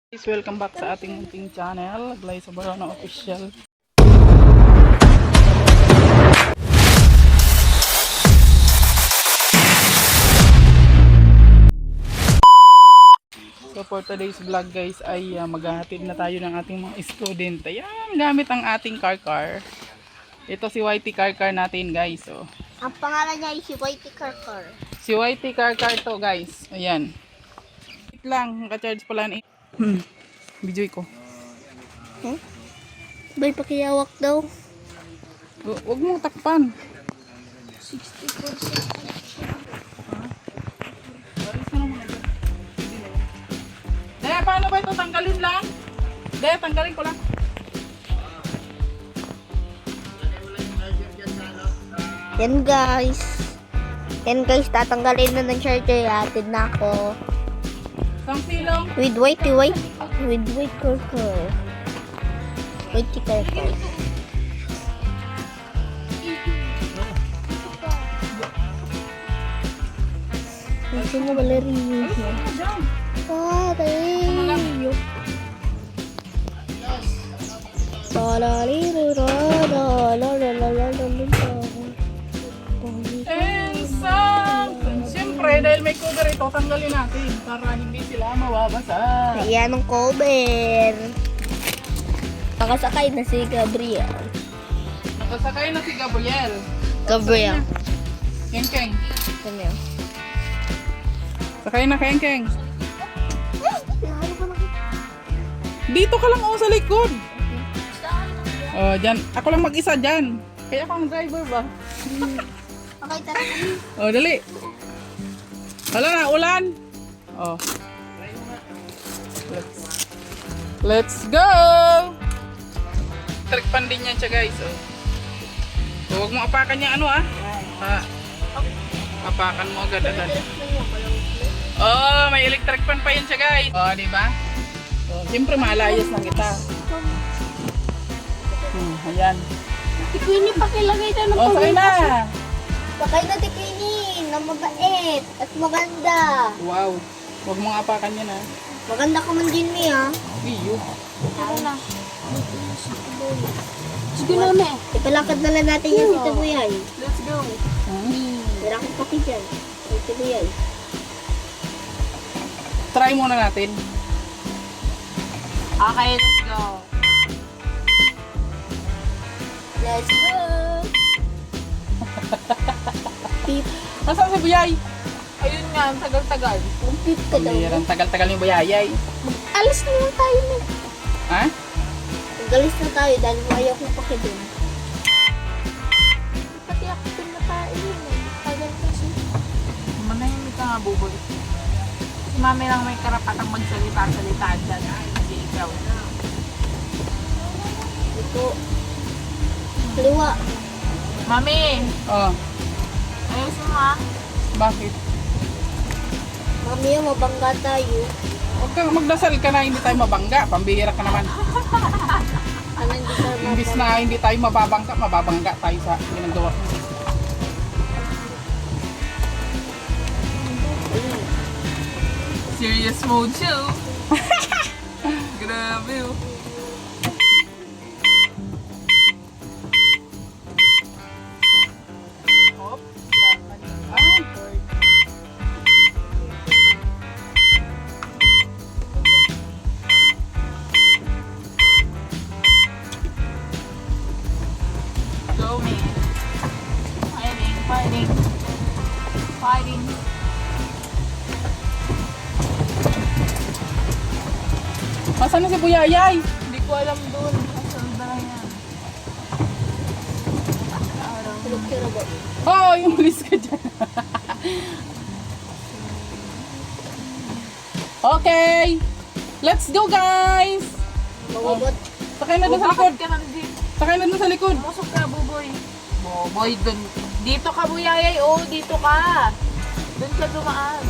Guys, welcome back sa ating munting channel, Glay sa Barona Official. So for today's vlog guys ay maghahatid na tayo ng ating mga student. Ayan, gamit ang ating car. Ito si YT car natin guys. So, Ang pangalan niya ay si YT Karkar. si YT car to guys. Ayan. Wait lang, naka-charge pala na. Video ko. Huh? Bay, pakiyawak daw. Huwag mong takpan. 60%. Daya, paano ba ito? Tanggalin lang? Daya, tanggalin ko lang. Yan guys. Yan guys, tatanggalin na ng charger. Atid na ako. Isang silong. With YT Karkar. YT Karkar. Ito na balerino. Ah, tayo. Siyempre, dahil may cover ito, tanggalin natin para hindi sila mawabasa. Ayan ang cover. Nakasakay na si Gabriel. Nakasakay na si Gabriel. Gabriel. Keng. Kanya. Sakay na Keng. Dito ka lang sa likod. Oh, dyan. Ako lang mag-isa dyan. Kaya ako ang driver ba? Okay, tara. Oh, dali. Hala na, ulan. Oh. Let's go! Trikpan din yan siya guys. Oh. So, huwag mo apakan niya ano apakan mo agad. Oh, may electric fan pa yan siya guys. Oh, di ba? So, siyempre malayas lang kita. Ayan. Tikwini, pakilagay na ng Oh, sakay na. Sakay na Tikwini, na mabait at maganda. Wow. Huwag mong apakan yan ha. Maganda ka man din, Mi, ha? Iyo. Tara na. Sige na, Mi. Ipalakad na lang natin yung Tito Buyay. Let's go. Meron akong pati dyan. Tito Buyay. Try muna natin. Okay, let's go. Let's go. Pip. Nasaan si Buyay? Ayun nga, ang tagal-tagal. Ang pip ka daw. Ang tagal-tagal yung Buyayay. Alis na lang tayo, Mi. Ha? Magalis na tayo dahil ayaw kong pakidun. Pati ako pinatae yun eh. Tagal kasi. Manahimik ka nga, Buboy. Si Mami lang may karapatang magsalita-salita dyan. Hindi ikaw. Ito. Kaliwa. Mami! Oh, Ayusin mo ah. bakit? Mami, mabangga tayo. Huwag kang magdasal ka na hindi tayo mabangga. Pambihira ka naman. Ano hindi tayo Imbis na hindi tayo mababangga tayo sa ginagawa. Serious mode show. Grabe oh. Hop. Ay, Go man. Fighting. Masaan na si Buyayay? Hindi ko alam doon. Asan ba yan? Tulog-tira ba? Oh, yung pulis ka dyan. Okay. Let's go guys. Mababot. Sakay na doon sa likod. Bakit ka nandito? Sakay na doon sa likod. Pumusok ka, Buboy. Buboy, dun. Dito ka, Buyayay. Oo, dito ka. Doon ka dumaan.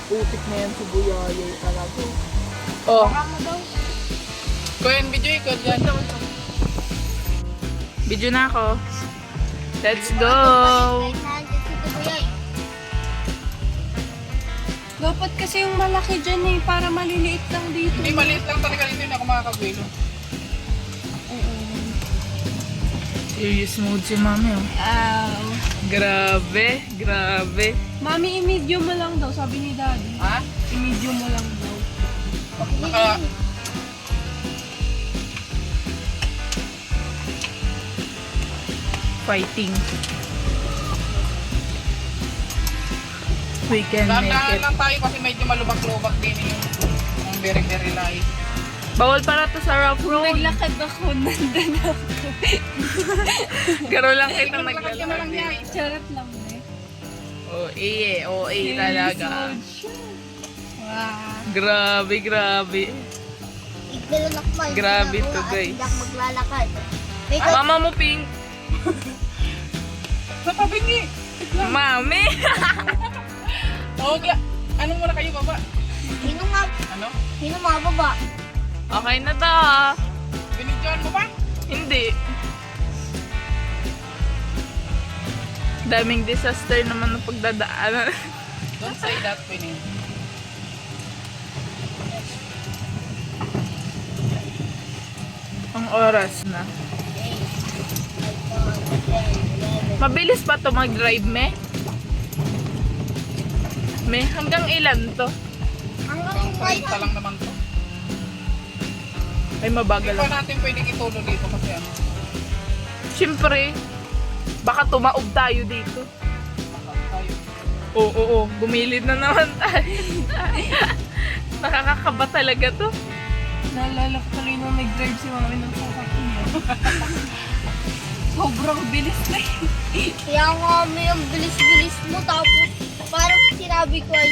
Putik na yan si Buyayay talaga. Oh, Baka mo daw. Kuya, video ikot yan. Video na ako. Let's go. Nandiyan si Tito Buyay. Dapat kasi yung malaki dyan eh, para maliliit lang dito. Hindi, maliit lang talaga dito. Hindi ako makakagwilo. Serious mood si mami, oh. Ow. Grabe, grabe. Mami, i-medium mo lang daw, sabi ni Daddy. Ha? I-medium mo lang daw. Naka... Fighting. We can make Dahan-dahan it. lang tayo kasi medyo malubak-lubak din yung very light. Bawal para to sa rough road. Naglakad ako, nandun ako. Garo lang kitang Lakad ka na lang niya. naglalakad. Charot lang eh. Oh, talaga. Wow. Grabe, grabe. Igdala ko pa. Grabe to, guys. Hindi ako maglalakad. May Mama mo, Pink. Sa tabi niya. Mami. Oh, ano muna kayo baba? Sino nga? Ano? Sino mababa? Okay na to. ah. Binidyoan mo ba? Hindi. Daming disaster naman ng pagdadaanan. Don't say that, Winnie. Ang oras na. Mabilis pa to mag-drive, me? Me, hanggang ilan to? Hanggang Sarita lang naman to. Ay, mabagal Hindi pa lang. natin pwedeng itulo dito kasi ano. Siyempre, baka tumaob tayo dito. Tayo. Oo, gumilid na naman tayo. Nakakakaba talaga to. Naalala ko tuloy nung nag-drive si Mami ng sasakyan. Sobrang bilis na yun. Kaya nga may ang bilis-bilis mo tapos parang sinabi ko ay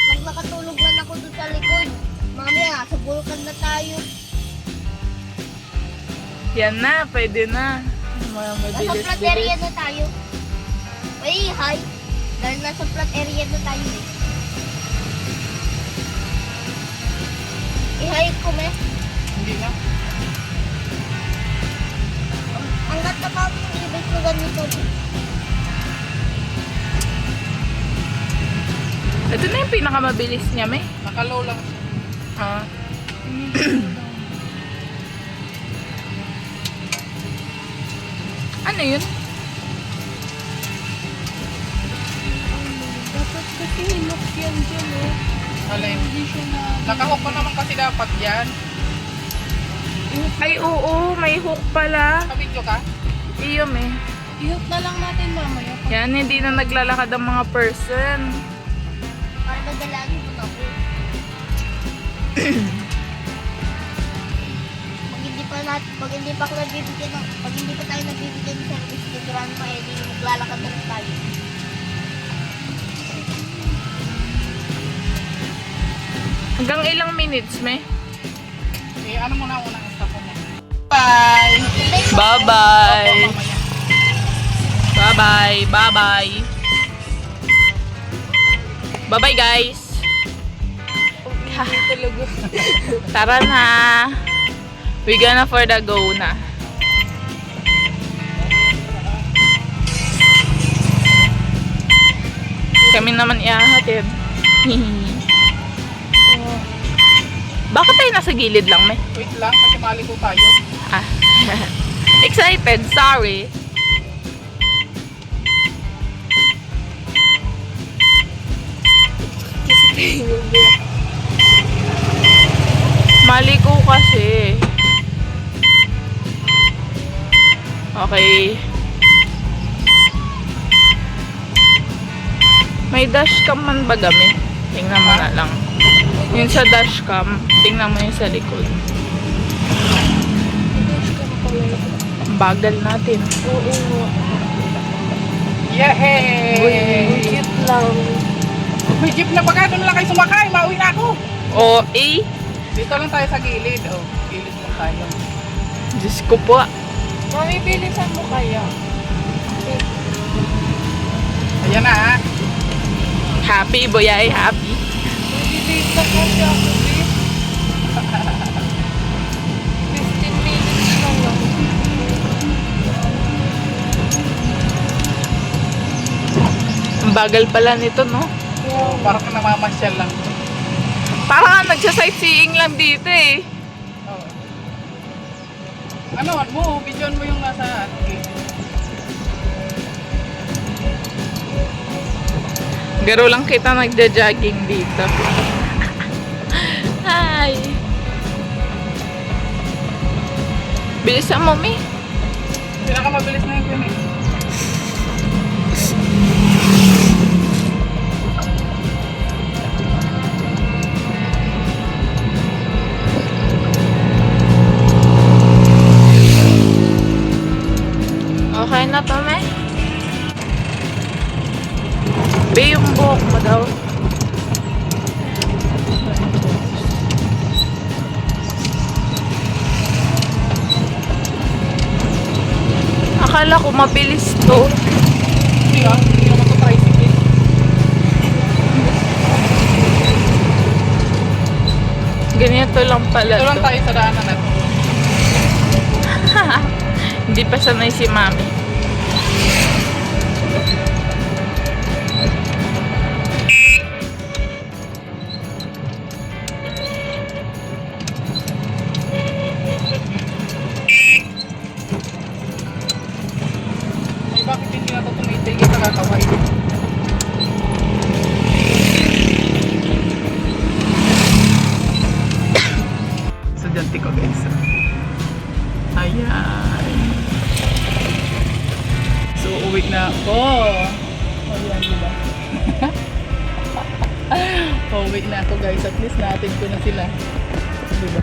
pag nakatulog lang ako doon sa likod, mami sa bulkan na tayo. Yan na, pwede na. Nasa Mabilis, flat area bilis. na tayo. Ay, hi. Dahil nasa flat area na tayo eh. I-hi ko me. Hindi na. Hanggat na mami yung ibig ko ganito. Ito na yung pinakamabilis niya, me. Nakalow lang siya. Ah. Ano yun? Dapat kasi hinok yan dyan eh. Alin. Hindi siya na... Nakahook pa naman kasi dapat yan. Ay, oo, may hook pala. Nakabidyo ka? Iyo, me. Ihok na lang natin mamaya. Yan, hindi na naglalakad ang mga person. Para madalagin mo na ako. Pag hindi pa ako nabibigyan ng, pag hindi pa tayo nabibigyan ng service ni Grandma, eh, di maglalakad na rin tayo. Hanggang ilang minutes, me? Eh, ano muna unang stop mo? Bye! Bye-bye! Mamaya. Bye-bye! Bye-bye! Bye-bye, guys! Tara na! We gonna for the go na. Kami naman iahatid. Bakit tayo nasa gilid lang, me? Wait lang, kasi maliko tayo. Ah. Excited, sorry. Mali ko kasi. Okay. May dashcam man ba kami? Tingnan mo na lang. Yung sa dashcam, tingnan mo yung sa likod. Ang bagal natin. Oo. Yehey! Cute lang. May jeep na baka doon lang kayo sumakay. Mauwi na ako. O, eh. Dito lang tayo sa gilid. Oh, gilid lang tayo. Diyos ko po. Mami, bilisan mo kaya. Ayan na ha. Happy, boy ay happy. Nag-date na kasi ako, babe. 15 minutes na lang. Ang bagal pala nito, no? Wow. Parang ka namamasyal lang. Parang nagsa-sightseeing lang dito eh. Oo. Ano mo, videoan mo yung nasa Garo lang kita nagja-jogging dito. Hi! Bilisan mo, Mi. Pinakamabilis na yung yun eh. Okay na to, Me. Be, yung buhok mo daw. Akala ko mabilis to. Hindi naman ito tricycle. Ganito lang pala Ito lang to. tayo sa daanan natin. Hindi pa sanay si Mami. Ay, bakit hindi na ito tumitigil sa kakaway? Estudyante ko guys. Ayan. So, uwi na ako. Ayan, diba? Uwi na ako guys. At least natin ko na sila. Diba?